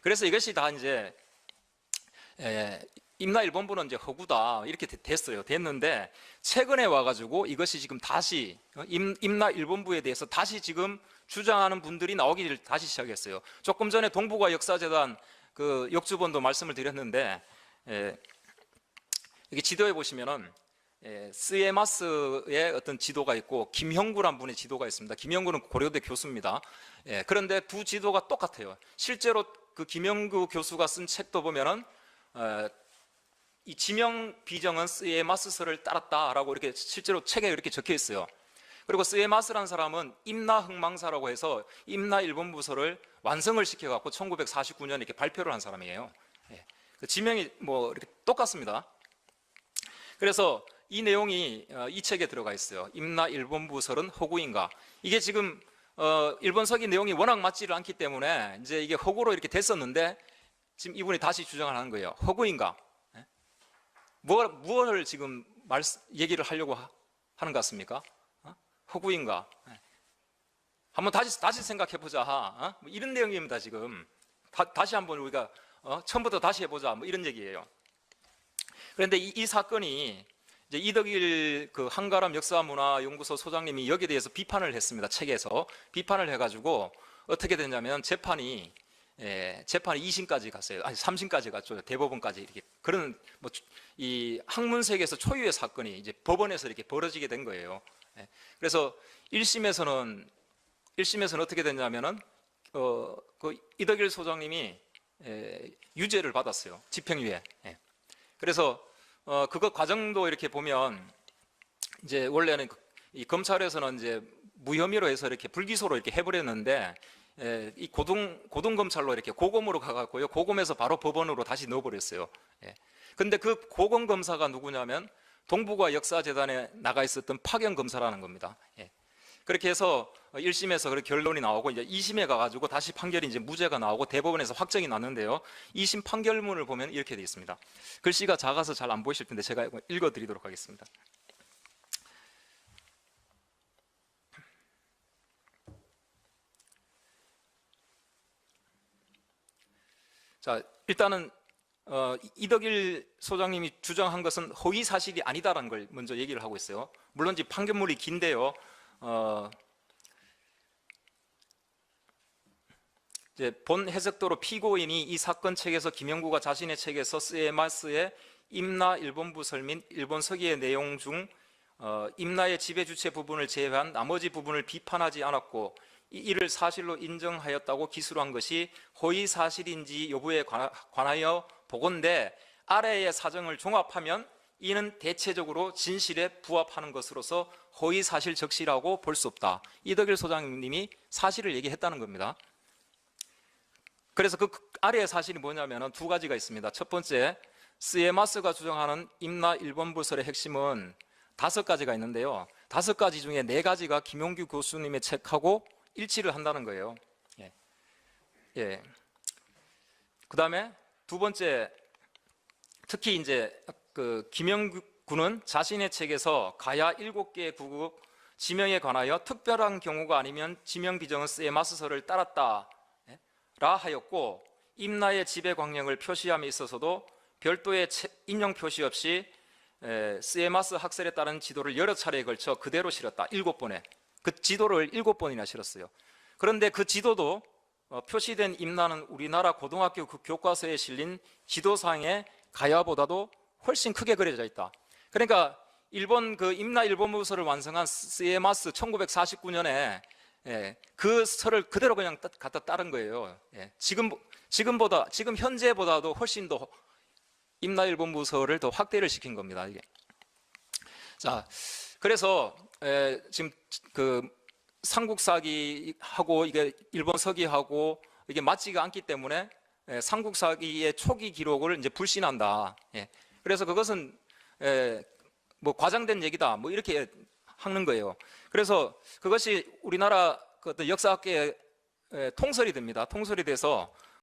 그래서 이것이 다 이제 임나일본부는 이제 허구다 이렇게 됐는데 최근에 와가지고 이것이 지금 다시 임나일본부에 대해서 다시 지금 주장하는 분들이 나오기를 다시 시작했어요. 조금 전에 동북아 역사재단 그 역주본도 말씀을 드렸는데 이게 지도에 보시면은 스에마스의 어떤 지도가 있고 김형구란 분의 지도가 있습니다. 김형구는 고려대 교수입니다. 그런데 두 지도가 똑같아요. 실제로 그 김형구 교수가 쓴 책도 보면은 이 지명 비정은 스에마스서를 따랐다라고 이렇게 실제로 책에 이렇게 적혀 있어요. 그리고 스에마스라는 사람은 임나흥망사라고 해서 임나일본부서를 완성을 시켜갖고 1949년에 이렇게 발표를 한 사람이에요. 그 지명이 뭐 이렇게 똑같습니다. 그래서 이 내용이 이 책에 들어가 있어요. 임나일본부설은 허구인가? 이게 지금 일본서기 내용이 워낙 맞지를 않기 때문에 이제 이게 허구로 이렇게 됐었는데 지금 이분이 다시 주장을 하는 거예요. 허구인가? 무엇을 지금 얘기를 하려고 하는 것 같습니까? 허구인가? 한번 다시 생각해보자. 뭐 이런 내용입니다. 지금 다시 한번 우리가 처음부터 다시 해보자. 뭐 이런 얘기예요. 그런데 이 사건이 이제 이덕일 그 한가람 역사문화연구소 소장님이 여기에 대해서 비판을 했습니다. 책에서 비판을 해가지고 어떻게 됐냐면 재판이 2심까지 갔어요. 아니 3심까지 갔죠. 대법원까지 이렇게 그런 뭐 이 학문 세계에서 초유의 사건이 이제 법원에서 이렇게 벌어지게 된 거예요. 그래서 1심에서는 어떻게 됐냐면은 그 이덕일 소장님이 유죄를 받았어요. 집행유예. 그래서 그거 과정도 이렇게 보면 이제 원래는 이 검찰에서는 이제 무혐의로 해서 이렇게 불기소로 이렇게 해버렸는데 이 고등 검찰로 이렇게 고검으로 가갖고요. 고검에서 바로 법원으로 다시 넣어버렸어요. 근데 그 고검 검사가 누구냐면 동북아 역사재단에 나가 있었던 파견 검사라는 겁니다. 그렇게 해서 1심에서 그렇게 결론이 나오고 이제 2심에 가가지고 다시 판결이 이제 무죄가 나오고 대법원에서 확정이 났는데요. 2심 판결문을 보면 이렇게 되어 있습니다. 글씨가 작아서 잘 안 보이실 텐데 제가 읽어드리도록 하겠습니다. 자, 일단은 이덕일 소장님이 주장한 것은 허위 사실이 아니다라는 걸 먼저 얘기를 하고 있어요. 물론 이제 판결문이 긴데요. 이제 본 해석도로 피고인이 이 사건 책에서 김영구가 자신의 책에서 스에마스의 임나 일본부설 및 일본 서기의 내용 중 임나의 지배 주체 부분을 제외한 나머지 부분을 비판하지 않았고 이를 사실로 인정하였다고 기술한 것이 허위 사실인지 여부에 관하여 보건대 아래의 사정을 종합하면 이는 대체적으로 진실에 부합하는 것으로서 허위 사실 적시라고 볼 수 없다. 이덕일 소장님이 사실을 얘기했다는 겁니다. 그래서 그 아래의 사실이 뭐냐면 두 가지가 있습니다. 첫 번째, 스에마스가 주장하는 임나 일본부설의 핵심은 5가지가 있는데요. 5가지 중에 4가지가 김용규 교수님의 책하고 일치를 한다는 거예요. 그 다음에 두 번째, 특히 이제 그 김영구는 자신의 책에서 가야 7개의 구국 지명에 관하여 특별한 경우가 아니면 지명 비정은 스에마스서를 따랐다 라 하였고 임나의 지배 광령을 표시함에 있어서도 별도의 인용 표시 없이 스에마스 학설에 따른 지도를 여러 차례에 걸쳐 그대로 실었다. 7번에 그 지도를 7번이나 실었어요. 그런데 그 지도도 표시된 임나는 우리나라 고등학교 그 교과서에 실린 지도상의 가야보다도 훨씬 크게 그려져 있다. 그러니까 일본 그 임나 일본부서를 완성한 스에마스 1949년에 그 설을 그대로 그냥 갖다 따른 거예요. 지금 현재보다도 훨씬 더 임나 일본부서를 더 확대를 시킨 겁니다. 이게. 자, 그래서 지금 그 삼국사기하고 이게 일본 서기하고 이게 맞지가 않기 때문에 삼국사기의 초기 기록을 이제 불신한다. 그래서 그것은 뭐 과장된 얘기다. 뭐 이렇게 하는 거예요. 그래서 그것이 우리나라 그 역사학계의 통설이 됩니다. 통설이 돼서